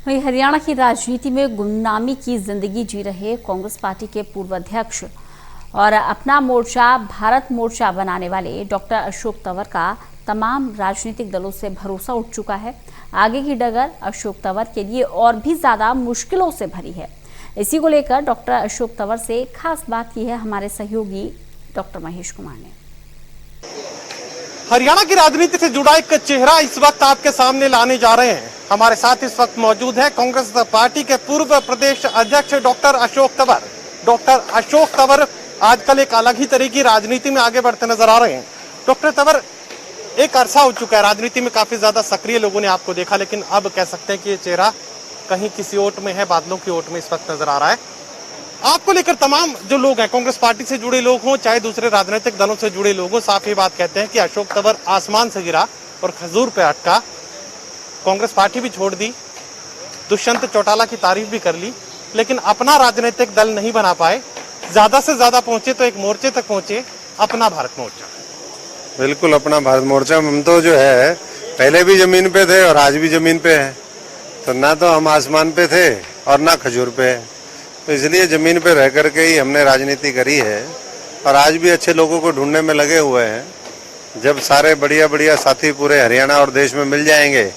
वहीं हरियाणा की राजनीति में गुमनामी की जिंदगी जी रहे कांग्रेस पार्टी के पूर्व अध्यक्ष और अपना मोर्चा भारत मोर्चा बनाने वाले डॉक्टर अशोक तंवर का तमाम राजनीतिक दलों से भरोसा उठ चुका है। आगे की डगर अशोक तंवर के लिए और भी ज्यादा मुश्किलों से भरी है। इसी को लेकर डॉक्टर अशोक तंवर से खास बात की है हमारे सहयोगी डॉक्टर महेश कुमार ने। हरियाणा की राजनीति से जुड़ा एक चेहरा इस वक्त आपके सामने लाने जा रहे हैं। हमारे साथ इस वक्त मौजूद है कांग्रेस पार्टी के पूर्व प्रदेश अध्यक्ष डॉक्टर अशोक तंवर। डॉक्टर अशोक तंवर आजकल एक अलग ही तरह की राजनीति में आगे बढ़ते नजर आ रहे हैं। डॉक्टर तंवर, एक अरसा हो चुका है राजनीति में, काफी ज्यादा सक्रिय लोगों ने आपको देखा, लेकिन अब कह सकते हैं कि ये चेहरा कहीं किसी ओट में है, बादलों की ओट में इस वक्त नजर आ रहा है। आपको लेकर तमाम जो लोग हैं, कांग्रेस पार्टी से जुड़े लोग हों चाहे दूसरे राजनीतिक दलों से जुड़े लोग हों, साफ ही बात कहते हैं कि अशोक तंवर आसमान से गिरा और खजूर पे अटका। कांग्रेस पार्टी भी छोड़ दी, दुष्यंत चौटाला की तारीफ भी कर ली, लेकिन अपना राजनीतिक दल नहीं बना पाए। ज्यादा से ज्यादा पहुंचे तो एक मोर्चे तक पहुंचे, अपना भारत मोर्चा। बिल्कुल अपना भारत मोर्चा। हम तो जो है पहले भी जमीन पे थे और आज भी जमीन पे है, तो ना तो हम आसमान पे थे और ना खजूर पे है, तो इसलिए जमीन पे रह करके ही हमने राजनीति करी है और आज भी अच्छे लोगों को ढूंढने में लगे हुए हैं। जब सारे बढ़िया बढ़िया साथी पूरे हरियाणा और देश में मिल जाएंगे,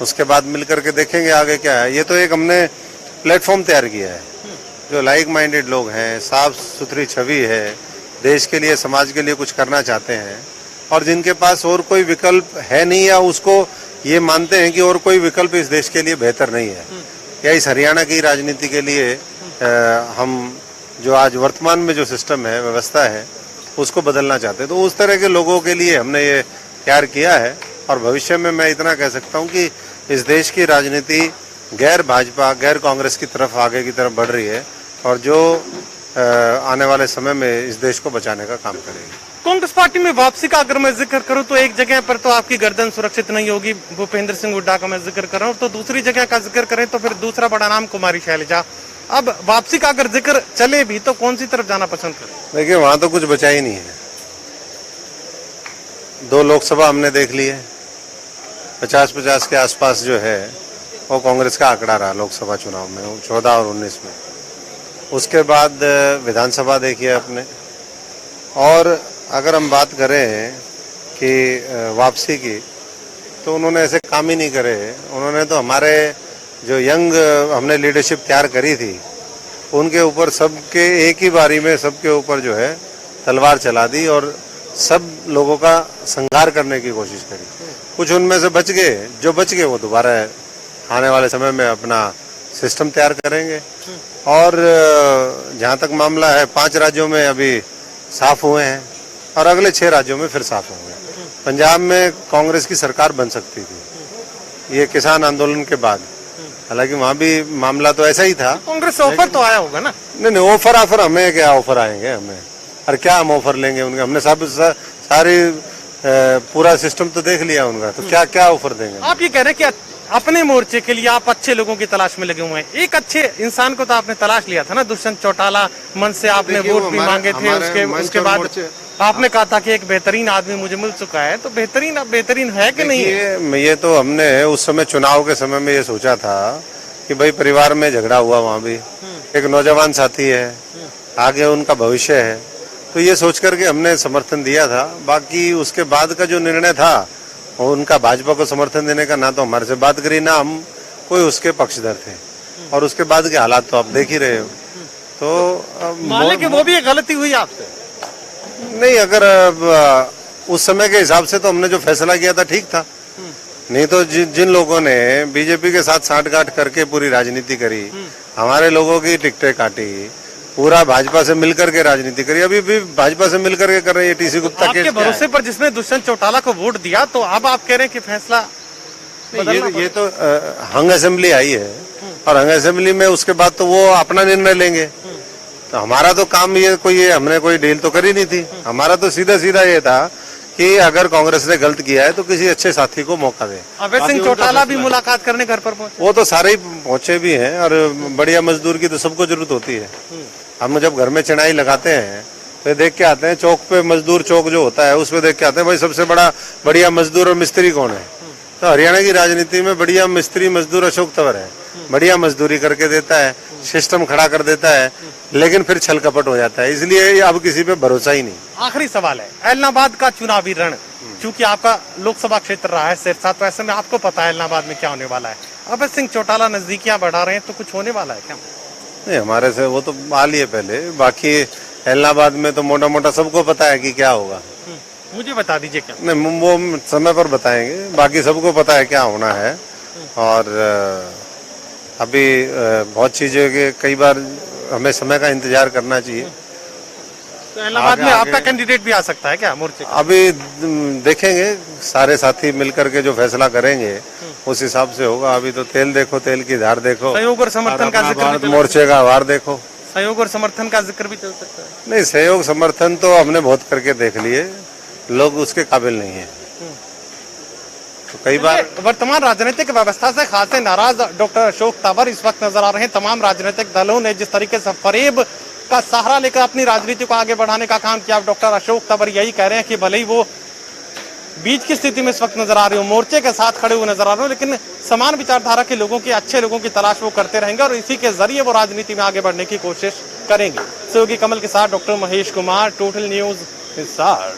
उसके बाद मिल करके देखेंगे आगे क्या है। ये तो एक हमने प्लेटफॉर्म तैयार किया है, जो लाइक माइंडेड लोग हैं, साफ सुथरी छवि है, देश के लिए समाज के लिए कुछ करना चाहते हैं और जिनके पास और कोई विकल्प है नहीं या उसको ये मानते हैं कि और कोई विकल्प इस देश के लिए बेहतर नहीं है या इस हरियाणा की राजनीति के लिए हम जो आज वर्तमान में जो सिस्टम है, व्यवस्था है, उसको बदलना चाहते हैं। तो उस तरह के लोगों के लिए हमने ये तैयार किया है और भविष्य में मैं इतना कह सकता हूँ कि इस देश की राजनीति गैर भाजपा गैर कांग्रेस की तरफ आगे की तरफ बढ़ रही है और जो आने वाले समय में इस देश को बचाने का काम करेगी। कांग्रेस पार्टी में वापसी का अगर मैं जिक्र करूं तो एक जगह पर तो आपकी गर्दन सुरक्षित नहीं होगी, भूपेंद्र सिंह हुड्डा का मैं जिक्र कर रहा हूं, तो दूसरी जगह का जिक्र करें तो फिर दूसरा बड़ा नाम कुमारी शैलजा। अब वापसी का अगर जिक्र चले भी तो कौन सी तरफ जाना पसंद करें? देखिए, वहां तो कुछ बचा ही नहीं है। 2 लोकसभा हमने देख ली है, 50-50 के आसपास जो है वो कांग्रेस का आंकड़ा रहा लोकसभा चुनाव में 14 और 19 में। उसके बाद विधानसभा देखी है आपने। और अगर हम बात करें कि वापसी की, तो उन्होंने ऐसे काम ही नहीं करे। उन्होंने तो हमारे जो यंग हमने लीडरशिप तैयार करी थी, उनके ऊपर सबके एक ही बारी में सबके ऊपर जो है तलवार चला दी और सब लोगों का संहार करने की कोशिश करी। कुछ उनमें से बच गए, जो बच गए वो दोबारा आने वाले समय में अपना सिस्टम तैयार करेंगे। और जहाँ तक मामला है, 5 राज्यों में अभी साफ हुए हैं और अगले 6 राज्यों में फिर साफ होंगे। पंजाब में कांग्रेस की सरकार बन सकती थी ये किसान आंदोलन के बाद, हालांकि वहाँ भी मामला तो ऐसा ही था। कांग्रेस से ऑफर तो आया होगा ना? नहीं, ऑफर हमें क्या ऑफर आएंगे हमें, और क्या हम ऑफर लेंगे उनके? हमने सब सारी पूरा सिस्टम तो देख लिया उनका, तो क्या ऑफर देंगे? आप ये कह रहे हैं कि अपने मोर्चे के लिए आप अच्छे लोगों की तलाश में लगे हुए हैं। एक अच्छे इंसान को तो आपने तलाश लिया था ना, दुष्यंत चौटाला मन से आपने वोट भी मांगे थे। उसके बाद आपने कहा था कि एक बेहतरीन आदमी मुझे मिल चुका है, तो बेहतरीन है कि नहीं है? ये तो हमने उस समय चुनाव के समय में ये सोचा था कि भाई परिवार में झगड़ा हुआ, वहाँ भी एक नौजवान साथी है, आगे उनका भविष्य है, तो ये सोच करके हमने समर्थन दिया था। बाकी उसके बाद का जो निर्णय था उनका भाजपा को समर्थन देने का, ना तो हमारे से बात करी, ना हम कोई उसके पक्षधर थे। और उसके बाद के हालात तो आप देख ही रहे हो। तो माने कि वो भी एक गलती हुई आपसे? नहीं, अगर उस समय के हिसाब से तो हमने जो फैसला किया था ठीक था। नहीं तो जिन लोगों ने बीजेपी के साथ साठगांठ करके पूरी राजनीति करी, हमारे लोगों की टिकटें काटी, पूरा भाजपा से मिलकर के राजनीति करी, अभी भी भाजपा से मिलकर के कर रहे हैं टीसी गुप्ता आपके भरोसे पर जिसने दुष्यंत चौटाला को वोट दिया, तो अब आप कह रहे हैं कि फैसला ये तो हंग असेंबली आई है और हंग असेंबली में उसके बाद तो वो अपना निर्णय लेंगे। तो हमारा तो काम हमने कोई डील तो करी नहीं थी। हमारा तो सीधा ये था कि अगर कांग्रेस ने गलत किया है तो किसी अच्छे साथी को मौका दे। अभय सिंह चौटाला भी मुलाकात करने घर पर पहुंचे? वो तो सारे ही पहुंचे भी हैं और बढ़िया मजदूर की तो सबको जरूरत होती है। हम जब घर में चढ़ाई लगाते हैं तो देख के आते हैं, चौक पे मजदूर चौक जो होता है उसमें देख के आते हैं भाई सबसे बढ़िया मजदूर और मिस्त्री कौन है। तो हरियाणा की राजनीति में बढ़िया मिस्त्री मजदूर अशोक तंवर है। बढ़िया मजदूरी करके देता है, सिस्टम खड़ा कर देता है, लेकिन फिर छल कपट हो जाता है, इसलिए अब किसी पे भरोसा ही नहीं। आखिरी सवाल है, ऐलनाबाद का चुनावी रण, चूंकि आपका लोकसभा क्षेत्र रहा है सिरसा, तो ऐसे में आपको पता है ऐलनाबाद में क्या होने वाला है। अभय सिंह चौटाला नजदीकियां बढ़ा रहे हैं, तो कुछ होने वाला है क्या? नहीं, हमारे से वो तो आ लिए पहले, बाकी ऐलनाबाद में तो मोटा मोटा सबको पता है कि क्या होगा। मुझे बता दीजिए क्या? नहीं, वो समय पर बताएंगे, बाकी सबको पता है क्या होना है। और अभी बहुत चीजें के कई बार हमें समय का इंतजार करना चाहिए। तो ऐलनाबाद में आपका कैंडिडेट भी आ सकता है क्या मोर्चे का? अभी देखेंगे, सारे साथी मिलकर के जो फैसला करेंगे उस हिसाब से होगा। अभी तो तेल देखो, तेल की धार देखो, सहयोग और समर्थन का जिक्र भी भारत चल- मोर्चे का आभार देखो। सहयोग और समर्थन का जिक्र भी चल सकता है। नहीं, सहयोग समर्थन तो हमने बहुत करके देख लिए, लोग उसके काबिल नहीं है। तो कई बार वर्तमान राजनीतिक व्यवस्था से खासे नाराज डॉक्टर अशोक तंवर इस वक्त नजर आ रहे हैं। तमाम राजनीतिक दलों ने जिस तरीके से फरेब का सहारा लेकर अपनी राजनीति को आगे बढ़ाने का काम किया, डॉक्टर अशोक तंवर यही कह रहे हैं कि भले ही वो बीच की स्थिति में इस वक्त नजर आ रहे हो, मोर्चे के साथ खड़े हुए नजर आ रहे हो, लेकिन समान विचारधारा के लोगों की, अच्छे लोगों की तलाश वो करते रहेंगे और इसी के जरिए वो राजनीति में आगे बढ़ने की कोशिश करेंगे। सहयोगी कमल के साथ doctor Mahesh Kumar, total news Hisar.